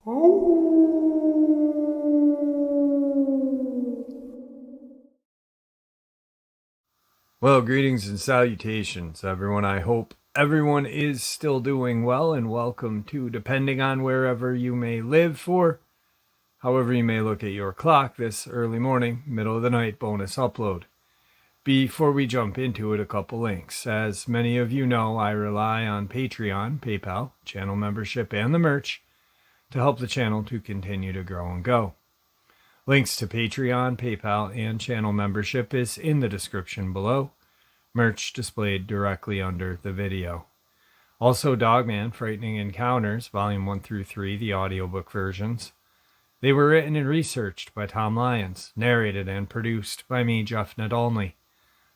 Well, greetings and salutations, everyone. I hope everyone is still doing well, and welcome to, depending on wherever you may live, for however you may look at your clock, this early morning, middle of the night bonus upload. Before we jump into it, a couple links. As many of you know, I rely on Patreon, PayPal, channel membership, and the merch to help the channel to continue to grow and go. Links to Patreon, PayPal, and channel membership is in the description below. Merch displayed directly under the video. Also, Dogman, Frightening Encounters, Volume 1 through 3, the audiobook versions. They were written and researched by Tom Lyons, narrated and produced by me, Jeff Nadolny.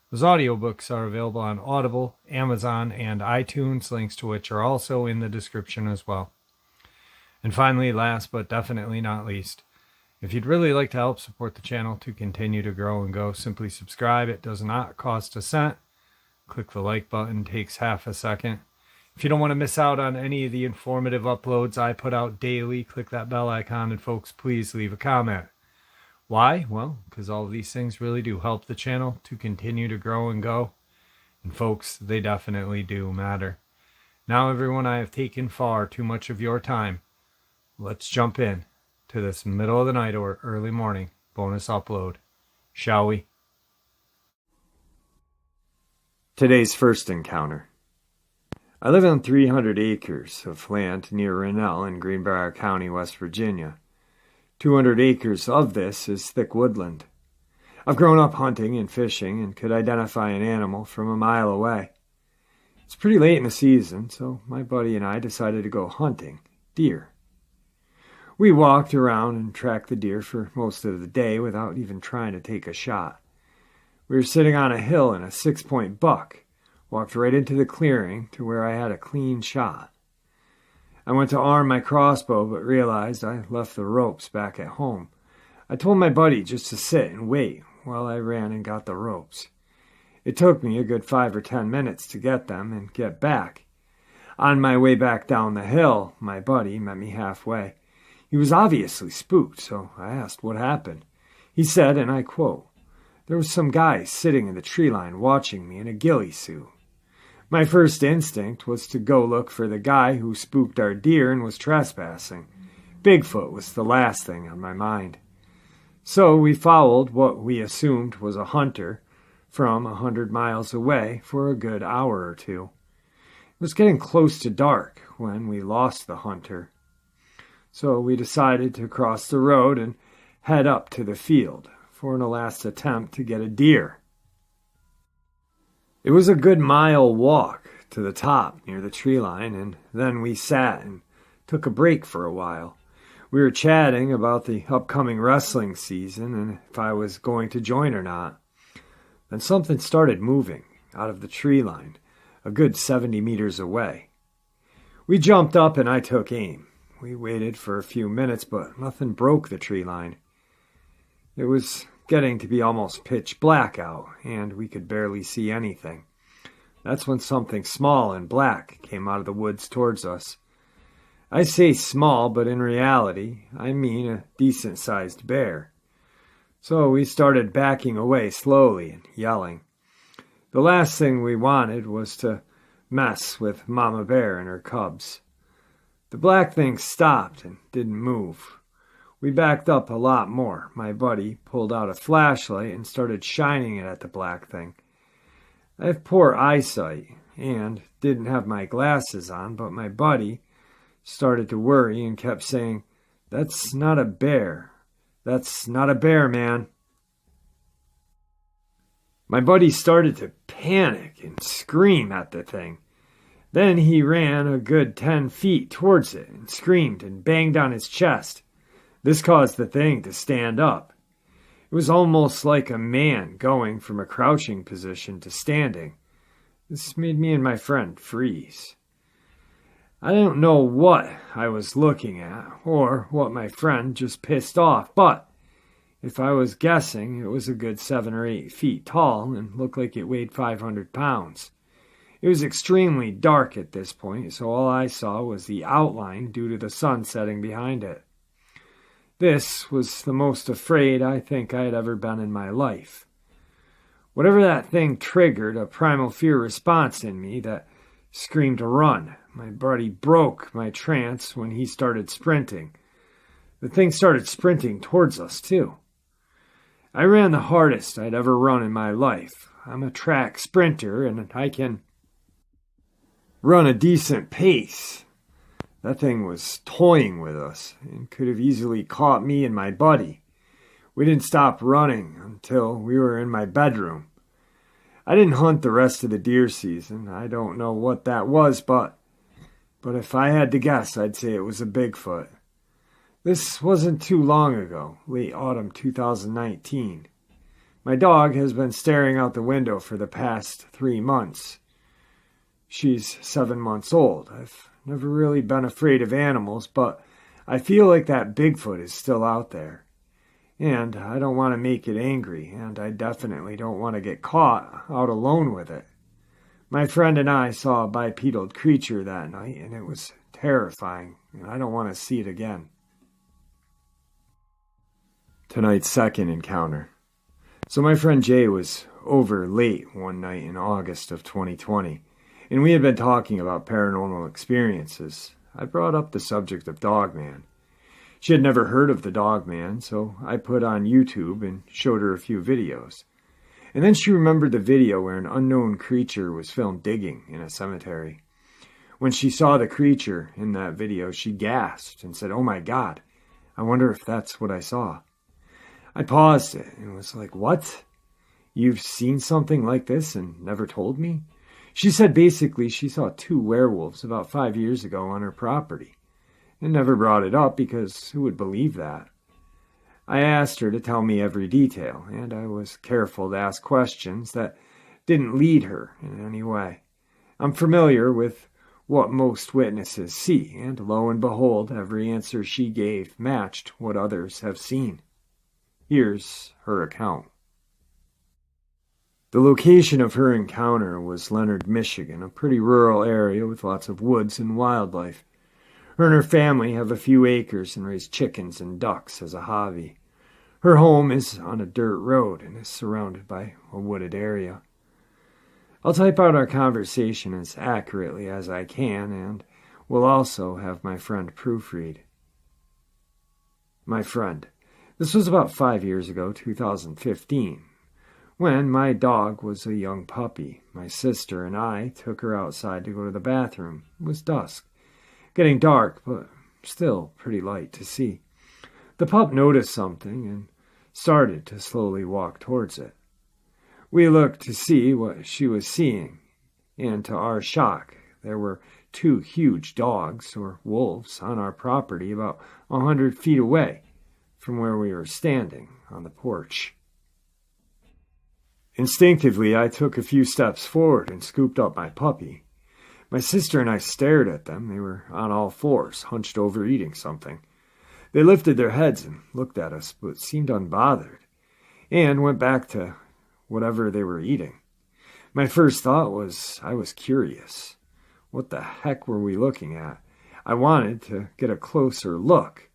Those audiobooks are available on Audible, Amazon, and iTunes, links to which are also in the description as well. And finally, last but definitely not least, if you'd really like to help support the channel to continue to grow and go, simply subscribe. It does not cost a cent. Click the like button, takes half a second. If you don't want to miss out on any of the informative uploads I put out daily, click that bell icon, and folks, please leave a comment. Why? Well, because all of these things really do help the channel to continue to grow and go. And folks, they definitely do matter. Now, everyone, I have taken far too much of your time. Let's jump in to this middle of the night or early morning bonus upload, shall we? Today's first encounter. I live on 300 acres of land near Rennell in Greenbrier County, West Virginia. 200 acres of this is thick woodland. I've grown up hunting and fishing and could identify an animal from a mile away. It's pretty late in the season, so my buddy and I decided to go hunting deer. We walked around and tracked the deer for most of the day without even trying to take a shot. We were sitting on a hill and a 6-point buck walked right into the clearing to where I had a clean shot. I went to arm my crossbow but realized I left the ropes back at home. I told my buddy just to sit and wait while I ran and got the ropes. It took me a good 5 or 10 minutes to get them and get back. On my way back down the hill, my buddy met me halfway. He was obviously spooked, so I asked what happened. He said, and I quote, "There was some guy sitting in the tree line watching me in a ghillie suit." My first instinct was to go look for the guy who spooked our deer and was trespassing. Bigfoot was the last thing on my mind. So we followed what we assumed was a hunter from 100 miles away for a good hour or two. It was getting close to dark when we lost the hunter. So we decided to cross the road and head up to the field for a last attempt to get a deer. It was a good mile walk to the top near the tree line, and then we sat and took a break for a while. We were chatting about the upcoming wrestling season and if I was going to join or not. Then something started moving out of the tree line, a good 70 meters away. We jumped up and I took aim. We waited for a few minutes, but nothing broke the tree line. It was getting to be almost pitch black out, and we could barely see anything. That's when something small and black came out of the woods towards us. I say small, but in reality, I mean a decent-sized bear. So we started backing away slowly and yelling. The last thing we wanted was to mess with Mama Bear and her cubs. The black thing stopped and didn't move. We backed up a lot more. My buddy pulled out a flashlight and started shining it at the black thing. I have poor eyesight and didn't have my glasses on, but my buddy started to worry and kept saying, "That's not a bear. That's not a bear, man." My buddy started to panic and scream at the thing. Then he ran a good 10 feet towards it and screamed and banged on his chest. This caused the thing to stand up. It was almost like a man going from a crouching position to standing. This made me and my friend freeze. I don't know what I was looking at or what my friend just pissed off, but if I was guessing, it was a good 7 or 8 feet tall and looked like it weighed 500 pounds. It was extremely dark at this point, so all I saw was the outline due to the sun setting behind it. This was the most afraid I think I had ever been in my life. Whatever that thing triggered a primal fear response in me that screamed to run. My buddy broke my trance when he started sprinting. The thing started sprinting towards us, too. I ran the hardest I'd ever run in my life. I'm a track sprinter, and I can run a decent pace. That thing was toying with us and could have easily caught me and my buddy. We didn't stop running until we were in my bedroom. I didn't hunt the rest of the deer season. I don't know what that was, but if I had to guess, I'd say it was a Bigfoot. This wasn't too long ago, late autumn 2019. My dog has been staring out the window for the past 3 months. She's 7 months old. I've never really been afraid of animals, but I feel like that Bigfoot is still out there. And I don't want to make it angry, and I definitely don't want to get caught out alone with it. My friend and I saw a bipedal creature that night, and it was terrifying, and I don't want to see it again. Tonight's second encounter. So my friend Jay was over late one night in August of 2020, and we had been talking about paranormal experiences. I brought up the subject of Dogman. She had never heard of the Dogman, so I put on YouTube and showed her a few videos. And then she remembered the video where an unknown creature was filmed digging in a cemetery. When she saw the creature in that video, she gasped and said, "Oh my God, I wonder if that's what I saw." I paused it and was like, "What? You've seen something like this and never told me?" She said basically she saw 2 werewolves about 5 years ago on her property. And never brought it up because who would believe that? I asked her to tell me every detail, and I was careful to ask questions that didn't lead her in any way. I'm familiar with what most witnesses see, and lo and behold, every answer she gave matched what others have seen. Here's her account. The location of her encounter was Leonard, Michigan, a pretty rural area with lots of woods and wildlife. Her and her family have a few acres and raise chickens and ducks as a hobby. Her home is on a dirt road and is surrounded by a wooded area. I'll type out our conversation as accurately as I can, and will also have my friend proofread. My friend. This was about 5 years ago, 2015, when my dog was a young puppy. My sister and I took her outside to go to the bathroom. It was dusk. Getting dark, but still pretty light to see. The pup noticed something and started to slowly walk towards it. We looked to see what she was seeing, and to our shock, there were 2 huge dogs, or wolves, on our property about 100 feet away from where we were standing on the porch. Instinctively, I took a few steps forward and scooped up my puppy. My sister and I stared at them. They were on all fours, hunched over eating something. They lifted their heads and looked at us, but seemed unbothered, and went back to whatever they were eating. My first thought was I was curious. What the heck were we looking at? I wanted to get a closer look,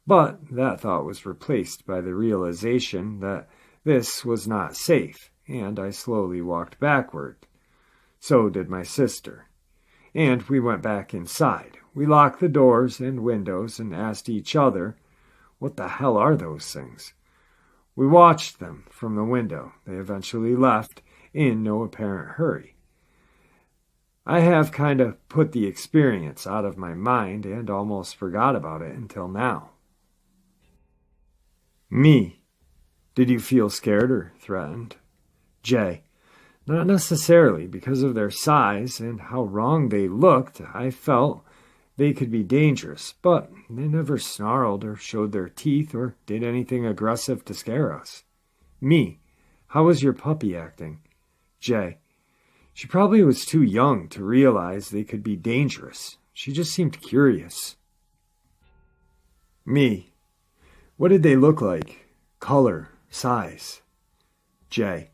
but that thought was replaced by the realization that this was not safe, and I slowly walked backward. So did my sister. And we went back inside. We locked the doors and windows and asked each other, "What the hell are those things?" We watched them from the window. They eventually left in no apparent hurry. I have kind of put the experience out of my mind and almost forgot about it until now. Me. Did you feel scared or threatened? Jay. Not necessarily. Because of their size and how wrong they looked, I felt they could be dangerous, but they never snarled or showed their teeth or did anything aggressive to scare us. Me. How was your puppy acting? Jay. She probably was too young to realize they could be dangerous. She just seemed curious. Me. What did they look like? Color, size? Jay.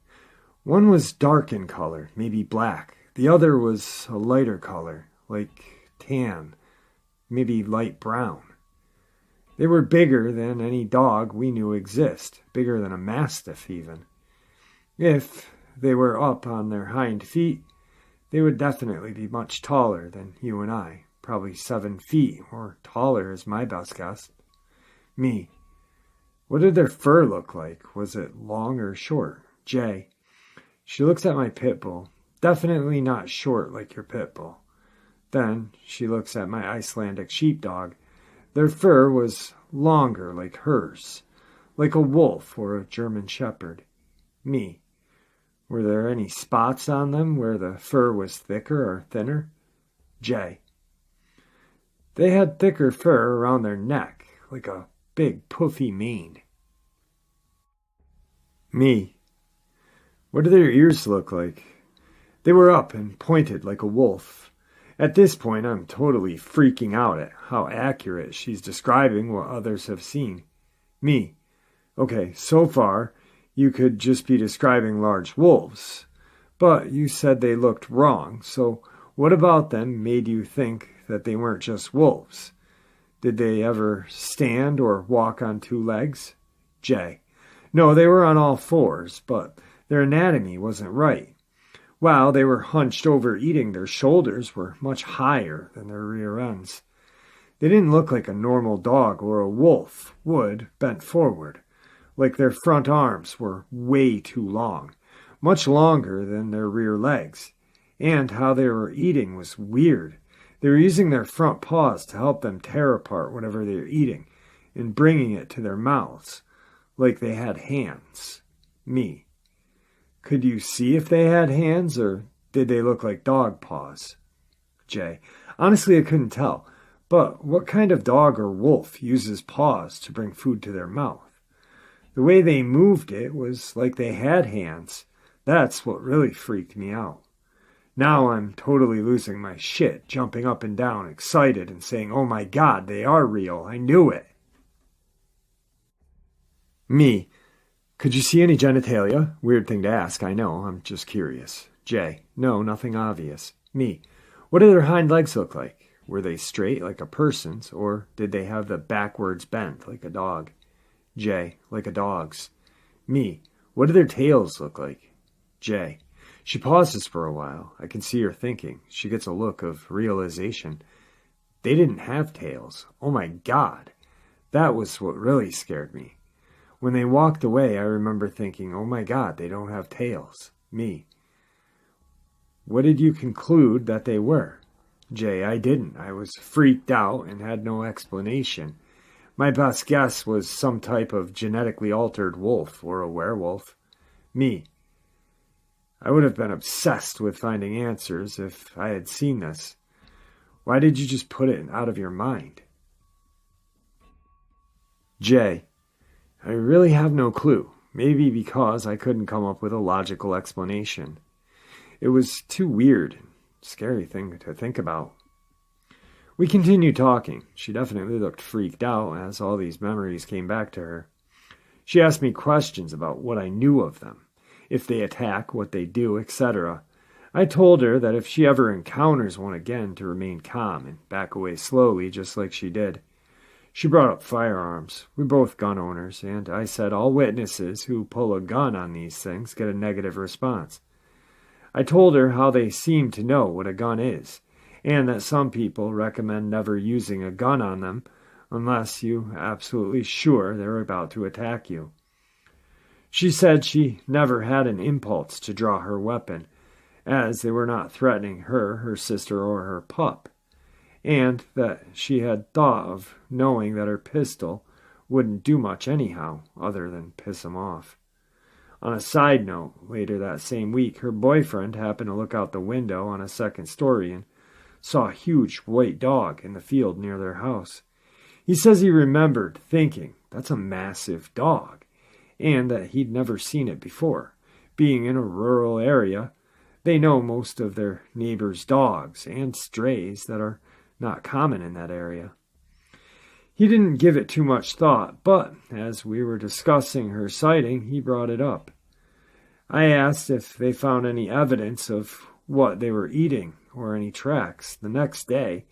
One was dark in color, maybe black. The other was a lighter color, like tan, maybe light brown. They were bigger than any dog we knew exist, bigger than a mastiff even. If they were up on their hind feet, they would definitely be much taller than you and I, probably 7 feet or taller is my best guess. Me. What did their fur look like? Was it long or short? Jay. She looks at my pit bull. Definitely not short like your pit bull. Then she looks at my Icelandic sheepdog. Their fur was longer like hers, like a wolf or a German shepherd. Me. Were there any spots on them where the fur was thicker or thinner? Jay. They had thicker fur around their neck, like a big puffy mane. Me. What did their ears look like? They were up and pointed like a wolf. At this point, I'm totally freaking out at how accurate she's describing what others have seen. Me. Okay, so far, you could just be describing large wolves. But you said they looked wrong, so what about them made you think that they weren't just wolves? Did they ever stand or walk on 2 legs? Jay. No, they were on all 4s, but their anatomy wasn't right. While they were hunched over eating, their shoulders were much higher than their rear ends. They didn't look like a normal dog or a wolf would, bent forward. Like their front arms were way too long, much longer than their rear legs. And how they were eating was weird. They were using their front paws to help them tear apart whatever they were eating and bringing it to their mouths, like they had hands. Me. Could you see if they had hands, or did they look like dog paws? Jay. Honestly, I couldn't tell. But what kind of dog or wolf uses paws to bring food to their mouth? The way they moved it was like they had hands. That's what really freaked me out. Now I'm totally losing my shit, jumping up and down, excited, and saying, oh my God, they are real. I knew it. Me. Could you see any genitalia? Weird thing to ask, I know. I'm just curious. Jay. No, nothing obvious. Me. What did their hind legs look like? Were they straight like a person's, or did they have the backwards bent like a dog? Jay. Like a dog's. Me. What do their tails look like? Jay. She pauses for a while. I can see her thinking. She gets a look of realization. They didn't have tails. Oh my God. That was what really scared me. When they walked away, I remember thinking, oh my God, they don't have tails. Me. What did you conclude that they were? Jay. I didn't. I was freaked out and had no explanation. My best guess was some type of genetically altered wolf or a werewolf. Me. I would have been obsessed with finding answers if I had seen this. Why did you just put it out of your mind? Jay. I really have no clue. Maybe because I couldn't come up with a logical explanation. It was too weird and scary thing to think about. We continued talking. She definitely looked freaked out as all these memories came back to her. She asked me questions about what I knew of them, if they attack, what they do, etc. I told her that if she ever encounters one again to remain calm and back away slowly just like she did. She brought up firearms. We're both gun owners, and I said all witnesses who pull a gun on these things get a negative response. I told her how they seem to know what a gun is, and that some people recommend never using a gun on them unless you're absolutely sure they're about to attack you. She said she never had an impulse to draw her weapon, as they were not threatening her, her sister, or her pup, and that she had thought of knowing that her pistol wouldn't do much anyhow, other than piss him off. On a side note, later that same week, her boyfriend happened to look out the window on a second story and saw a huge white dog in the field near their house. He says he remembered thinking, that's a massive dog, and that he'd never seen it before. Being in a rural area, they know most of their neighbors' dogs and strays that are not common in that area. He didn't give it too much thought, but as we were discussing her sighting, he brought it up. I asked if they found any evidence of what they were eating or any tracks. The next day,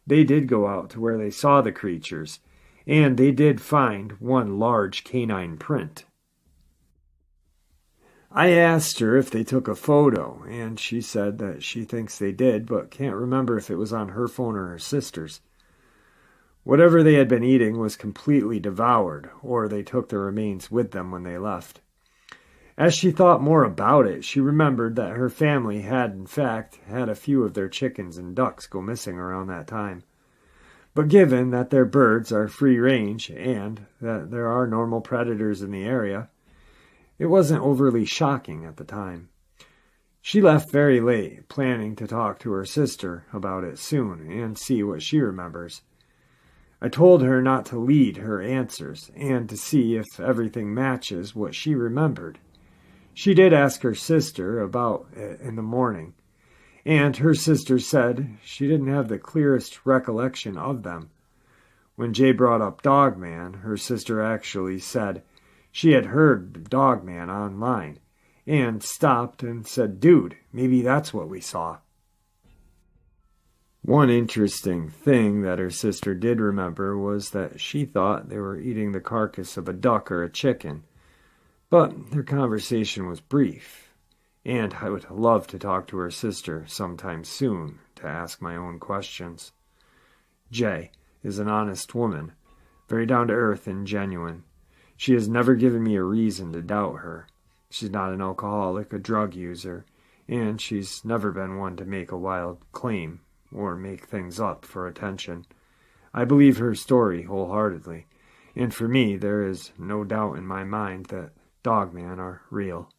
they did go out to where they saw the creatures, and they did find one large canine print. I asked her if they took a photo, and she said that she thinks they did, but can't remember if it was on her phone or her sister's. Whatever they had been eating was completely devoured, or they took the remains with them when they left. As she thought more about it, she remembered that her family had, in fact, had a few of their chickens and ducks go missing around that time. But given that their birds are free range and that there are normal predators in the area, it wasn't overly shocking at the time. She left very late, planning to talk to her sister about it soon and see what she remembers. I told her not to lead her answers and to see if everything matches what she remembered. She did ask her sister about it in the morning, and her sister said she didn't have the clearest recollection of them. When Jay brought up Dogman, her sister actually said she had heard Dogman online and stopped and said, "Dude, maybe that's what we saw." One interesting thing that her sister did remember was that she thought they were eating the carcass of a duck or a chicken, but their conversation was brief, and I would love to talk to her sister sometime soon to ask my own questions. Jay is an honest woman, very down-to-earth and genuine. She has never given me a reason to doubt her. She's not an alcoholic, a drug user, and she's never been one to make a wild claim or make things up for attention. I believe her story wholeheartedly, and for me there is no doubt in my mind that Dogman are real.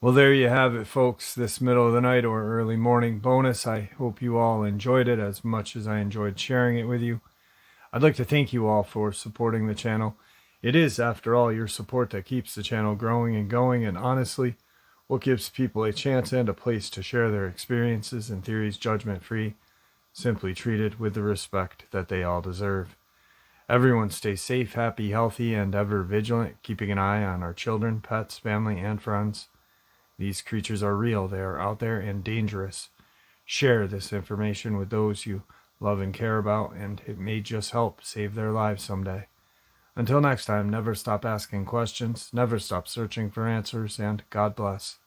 Well, there you have it, folks, this middle of the night or early morning bonus. I hope you all enjoyed it as much as I enjoyed sharing it with you. I'd like to thank you all for supporting the channel. It is, after all, your support that keeps the channel growing and going, and honestly, what gives people a chance and a place to share their experiences and theories judgment-free, simply treated with the respect that they all deserve. Everyone stay safe, happy, healthy, and ever vigilant, keeping an eye on our children, pets, family, and friends. These creatures are real, they are out there and dangerous. Share this information with those you love and care about, and it may just help save their lives someday. Until next time, never stop asking questions, never stop searching for answers, and God bless.